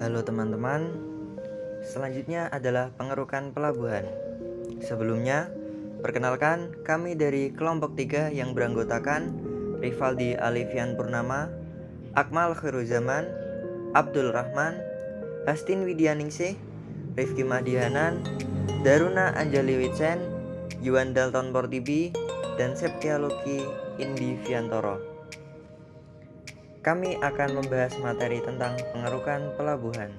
Halo teman-teman, selanjutnya adalah pengerukan pelabuhan. Sebelumnya, perkenalkan kami dari kelompok 3 yang beranggotakan Rivaldi Alifian Purnama, Akmal Khairuzaman, Abdul Rahman, Hastin Widianingsih, Rifki Madihanan, Daruna Anjali Wicen, Yuan Dalton Portibi, dan Septialoki Indi Viantoro. Kami akan membahas materi tentang pengerukan pelabuhan.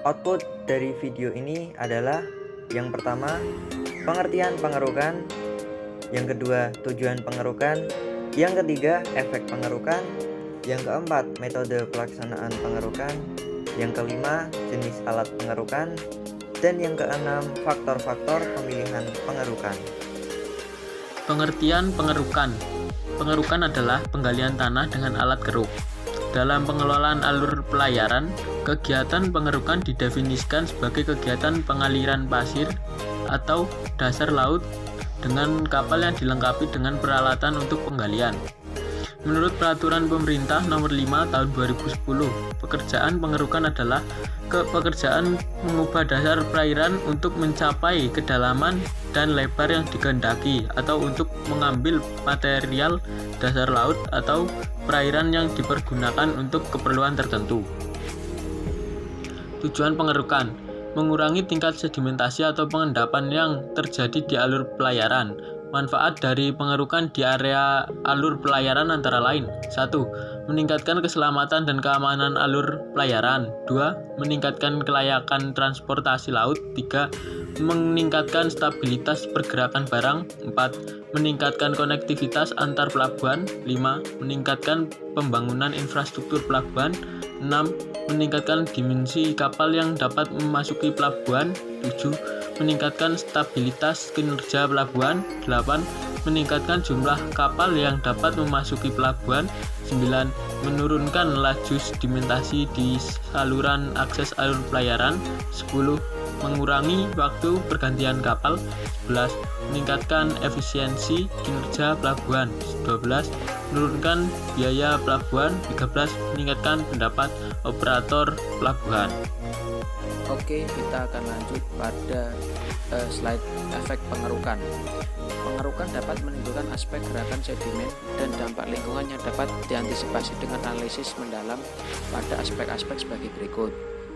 Output dari video ini adalah yang pertama, pengertian pengerukan, yang kedua, tujuan pengerukan, yang ketiga, efek pengerukan, yang keempat, metode pelaksanaan pengerukan, yang kelima, jenis alat pengerukan, dan yang keenam, faktor-faktor pemilihan pengerukan. Pengertian pengerukan. Pengerukan adalah penggalian tanah dengan alat keruk. Dalam pengelolaan alur pelayaran, kegiatan pengerukan didefinisikan sebagai kegiatan pengaliran pasir atau dasar laut dengan kapal yang dilengkapi dengan peralatan untuk penggalian. Menurut Peraturan Pemerintah Nomor 5 Tahun 2010, pekerjaan pengerukan adalah pekerjaan mengubah dasar perairan untuk mencapai kedalaman dan lebar yang dikehendaki atau untuk mengambil material dasar laut atau perairan yang dipergunakan untuk keperluan tertentu. Tujuan pengerukan: mengurangi tingkat sedimentasi atau pengendapan yang terjadi di alur pelayaran. Manfaat dari pengerukan di area alur pelayaran antara lain: 1. Meningkatkan keselamatan dan keamanan alur pelayaran. 2. Meningkatkan kelayakan transportasi laut. 3. Meningkatkan stabilitas pergerakan barang. 4. Meningkatkan konektivitas antar pelabuhan. 5. Meningkatkan pembangunan infrastruktur pelabuhan. 6. Meningkatkan dimensi kapal yang dapat memasuki pelabuhan. 7. Meningkatkan stabilitas kinerja pelabuhan. 8. Meningkatkan jumlah kapal yang dapat memasuki pelabuhan. 9. Menurunkan laju sedimentasi di saluran akses alur pelayaran. 10. Mengurangi waktu pergantian kapal. 11. Meningkatkan efisiensi kinerja pelabuhan. 12. Menurunkan biaya pelabuhan. 13. Meningkatkan pendapat operator pelabuhan. Oke, kita akan lanjut pada slide efek pengerukan. Pengerukan dapat menimbulkan aspek gerakan sedimen dan dampak lingkungan yang dapat diantisipasi dengan analisis mendalam pada aspek-aspek sebagai berikut.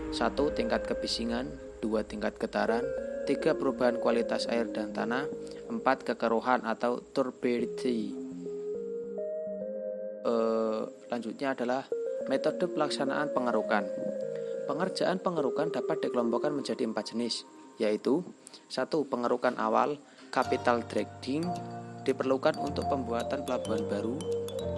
1. Tingkat kebisingan. 2. Tingkat getaran. 3. Perubahan kualitas air dan tanah. 4. Kekeruhan atau turbidity. Lanjutnya adalah metode pelaksanaan pengerukan. Pengerjaan pengerukan dapat dikelompokkan menjadi 4 jenis, yaitu 1. Pengerukan awal, capital dredging, diperlukan untuk pembuatan pelabuhan baru.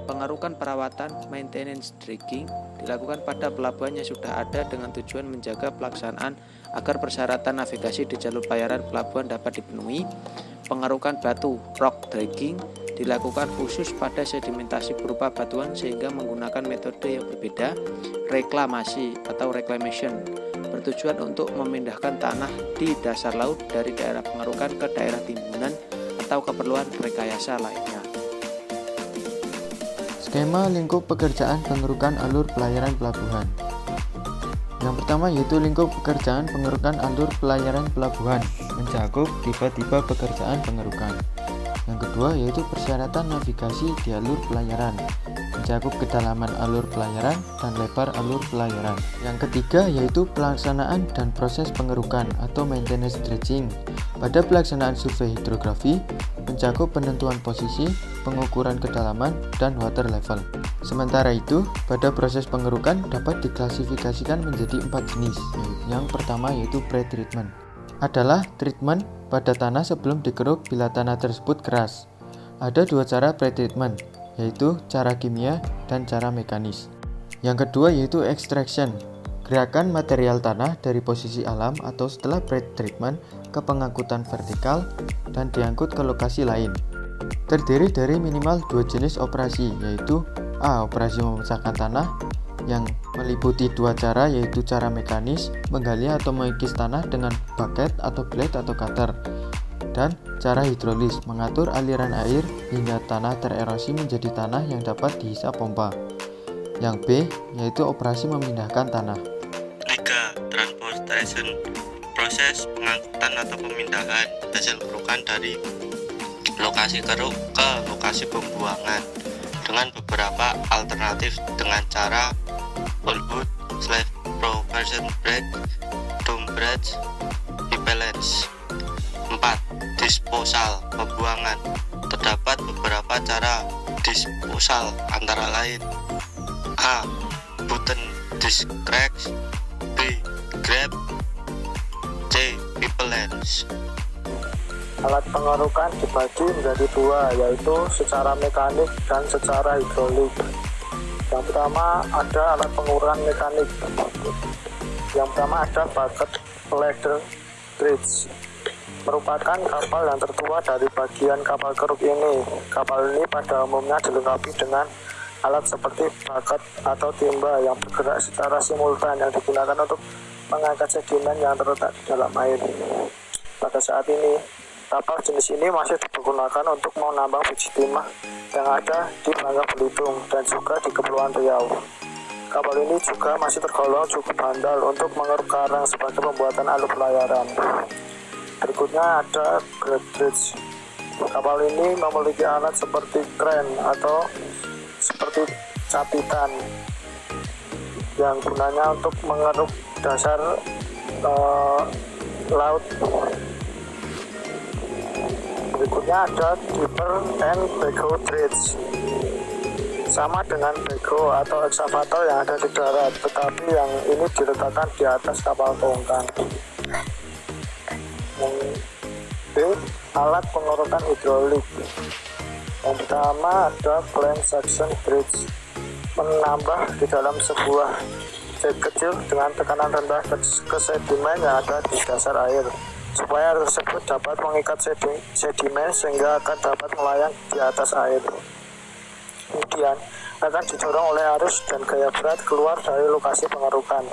Pengerukan perawatan, maintenance dredging, dilakukan pada pelabuhan yang sudah ada dengan tujuan menjaga pelaksanaan agar persyaratan navigasi di jalur pelayaran pelabuhan dapat dipenuhi. Pengerukan batu, rock dredging, dilakukan khusus pada sedimentasi berupa batuan sehingga menggunakan metode yang berbeda. Reklamasi atau reclamation, bertujuan untuk memindahkan tanah di dasar laut dari daerah pengerukan ke daerah timbunan atau keperluan rekayasa lainnya. Skema lingkup pekerjaan pengerukan alur pelayaran pelabuhan. Yang pertama yaitu lingkup pekerjaan pengerukan alur pelayaran pelabuhan, mencakup tipe-tipe pekerjaan pengerukan. Yang kedua yaitu persyaratan navigasi di alur pelayaran, mencakup kedalaman alur pelayaran dan lebar alur pelayaran. Yang ketiga yaitu pelaksanaan dan proses pengerukan atau maintenance dredging. Pada pelaksanaan survei hidrografi, mencakup penentuan posisi, pengukuran kedalaman, dan water level. Sementara itu, pada proses pengerukan dapat diklasifikasikan menjadi 4 jenis. Yang pertama yaitu pre-treatment. Adalah treatment pada tanah sebelum dikeruk bila tanah tersebut keras. Ada 2 cara pre-treatment, yaitu cara kimia dan cara mekanis. Yang kedua yaitu extraction, gerakan material tanah dari posisi alam atau setelah pre-treatment ke pengangkutan vertikal dan diangkut ke lokasi lain. Terdiri dari minimal 2 jenis operasi, yaitu A. Operasi memecahkan tanah, yang meliputi 2 cara, yaitu cara mekanis, menggali atau mengikis tanah dengan bucket atau blade atau cutter, dan cara hidrolis, mengatur aliran air hingga tanah tererosi menjadi tanah yang dapat dihisap pompa. Yang B yaitu operasi memindahkan tanah. 3. Transportation, proses pengangkutan atau pemindahan hasil kerukan dari lokasi keruk ke lokasi pembuangan dengan beberapa alternatif dengan cara wallboard, slave propulsion brake, dome bridge, repellents. 4. Disposal, pembuangan. Terdapat beberapa cara disposal antara lain: A. Button disc cracks, B. Grab, C. Repellents. Alat pengerukan dibagi menjadi dua, yaitu secara mekanik dan secara hidrolik. Yang pertama ada alat pengurangan mekanik. Yang pertama ada bucket ladder dredge, merupakan kapal yang tertua dari bagian kapal keruk ini. Kapal ini pada umumnya dilengkapi dengan alat seperti bucket atau timba yang bergerak secara simultan yang digunakan untuk mengangkat sedimen yang terletak di dalam air. Pada saat ini, kapal jenis ini masih digunakan untuk menambang biji timah yang ada di Bangka Belitung dan juga di Kepulauan Riau. Kapal ini juga masih tergolong cukup handal untuk mengeruk karang sebagai pembuatan alur pelayaran. Berikutnya ada grab dredge. Kapal ini memiliki alat seperti kren atau seperti capitan yang gunanya untuk mengeruk dasar laut. Berikutnya ada dipper and backhoe dredge. Sama dengan backhoe atau ekskavator yang ada di darat, tetapi yang ini diletakkan di atas kapal tongkang. Yang B, alat pengerukan hidrolik. Yang pertama ada flange section dredge, menambah di dalam sebuah jet kecil dengan tekanan rendah ke sedimen yang ada di dasar air, supaya air tersebut dapat mengikat sedimen sehingga akan dapat melayang di atas air. Kemudian akan didorong oleh arus dan gaya berat keluar dari lokasi pengerukan.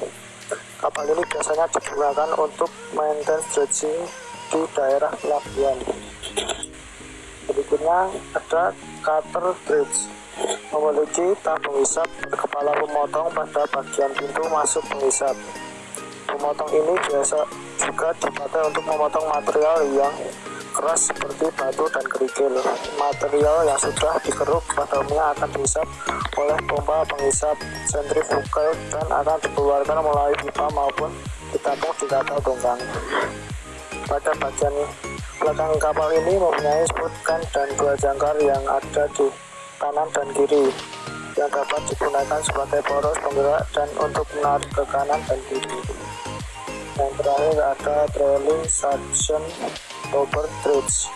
Kapal ini biasanya digunakan untuk maintenance dredging di daerah pelabuhan. Berikutnya ada cutter dredge, memiliki tabung hisap berkepala pemotong pada bagian pintu masuk penghisap. Pemotong ini biasa juga dipakai untuk memotong material yang keras seperti batu dan kerikil. Material yang sudah dikeruk pada umumnya akan dihisap oleh pompa penghisap sentrifugal dan akan dikeluarkan melalui pipa maupun ditampung di kapal tongkang. Pada bagian belakang kapal ini mempunyai sputkan dan dua jangkar yang ada di kanan dan kiri yang dapat digunakan sebagai poros penggerak dan untuk menarik ke kanan dan kiri. Yang terakhir ada trailing suction over dredge,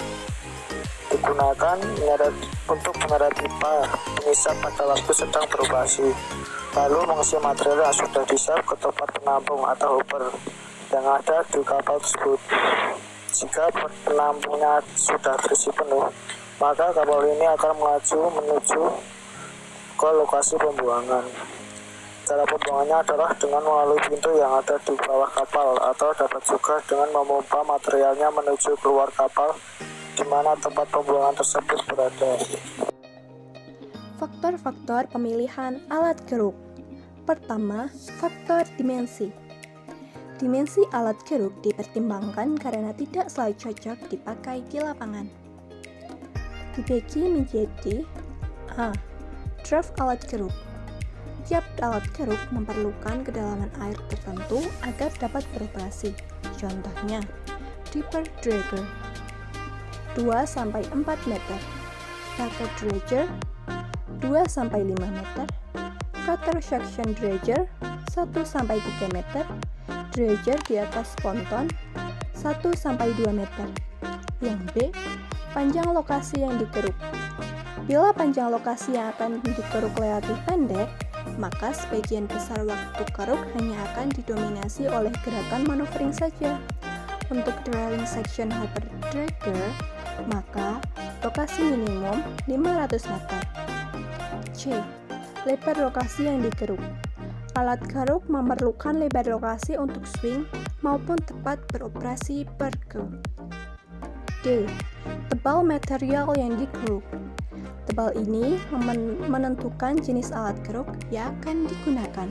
digunakan untuk menyeret pipa penghisap pada waktu sedang beroperasi, lalu mengisi material yang sudah dihisap ke tempat penampung atau hopper yang ada di kapal tersebut. Jika penampungnya sudah terisi penuh, maka kapal ini akan melaju menuju ke lokasi pembuangan. Cara pembuangannya adalah dengan melalui pintu yang ada di bawah kapal, atau dapat juga dengan memompa materialnya menuju keluar kapal di mana tempat pembuangan tersebut berada. Faktor-faktor pemilihan alat keruk. Pertama, faktor dimensi. Dimensi alat keruk dipertimbangkan karena tidak selalu cocok dipakai di lapangan. Dibagi menjadi A. Draft alat keruk. Tiap alat keruk memerlukan kedalaman air tertentu agar dapat beroperasi. Contohnya, dipper dragger 2-4 meter, bucket dredger 2-5 meter, cutter suction dredger 1-3 meter, dredger di atas ponton 1-2 meter. Yang B, panjang lokasi yang dikeruk. Bila panjang lokasi yang akan dikeruk relatif pendek, maka sebagian besar waktu keruk hanya akan didominasi oleh gerakan maneuvering saja. Untuk trailing section hopper dragger, maka lokasi minimum 500 meter. C. Lebar lokasi yang dikeruk. Alat keruk memerlukan lebar lokasi untuk swing maupun tepat beroperasi berkeruk. D. Tebal material yang dikeruk. tebal ini menentukan jenis alat keruk yang akan digunakan.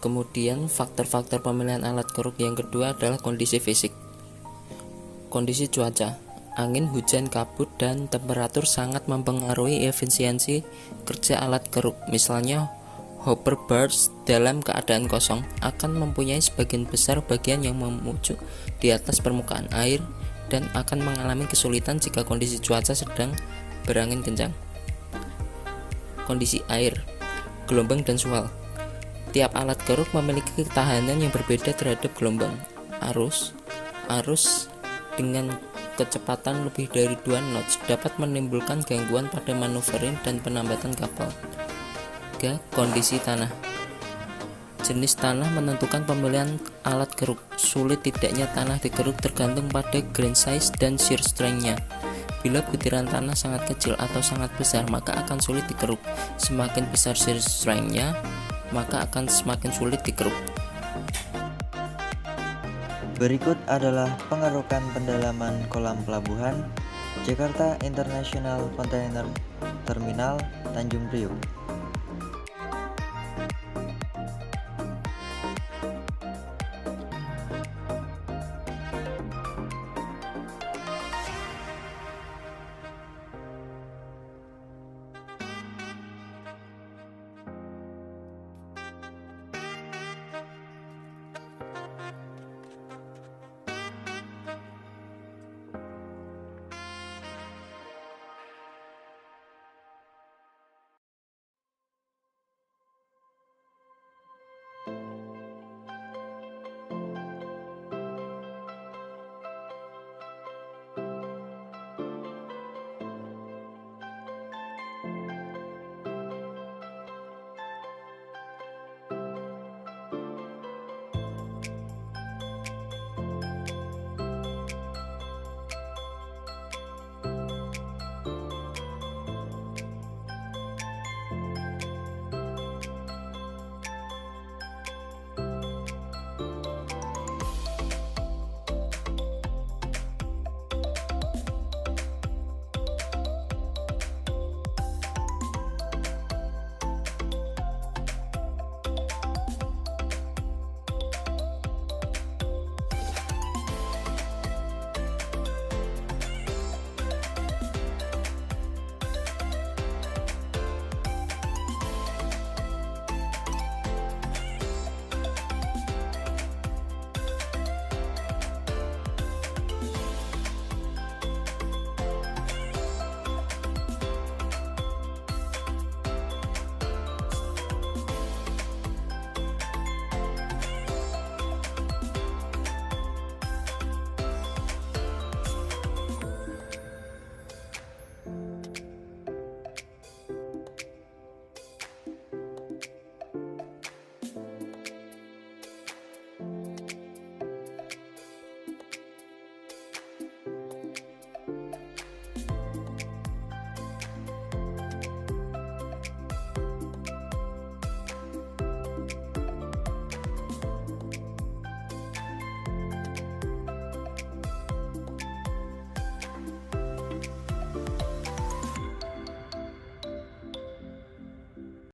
Kemudian faktor-faktor pemilihan alat keruk yang kedua adalah kondisi fisik. Kondisi cuaca, angin, hujan, kabut, dan temperatur sangat mempengaruhi efisiensi kerja alat keruk. Misalnya, hopper birds dalam keadaan kosong akan mempunyai sebagian besar bagian yang memuncuk di atas permukaan air dan akan mengalami kesulitan jika kondisi cuaca sedang berangin kencang. Kondisi air, gelombang dan swell. Tiap alat keruk memiliki ketahanan yang berbeda terhadap gelombang. Arus dengan kecepatan lebih dari 2 knots dapat menimbulkan gangguan pada manuverin dan penambatan kapal. Kondisi tanah. Jenis tanah menentukan pemilihan alat keruk. Sulit tidaknya tanah dikeruk tergantung pada grain size dan shear strength-nya. Bila butiran tanah sangat kecil atau sangat besar, maka akan sulit dikeruk. Semakin besar shear strength-nya, maka akan semakin sulit dikeruk. Berikut adalah pengerukan pendalaman kolam pelabuhan Jakarta International Container Terminal Tanjung Priok.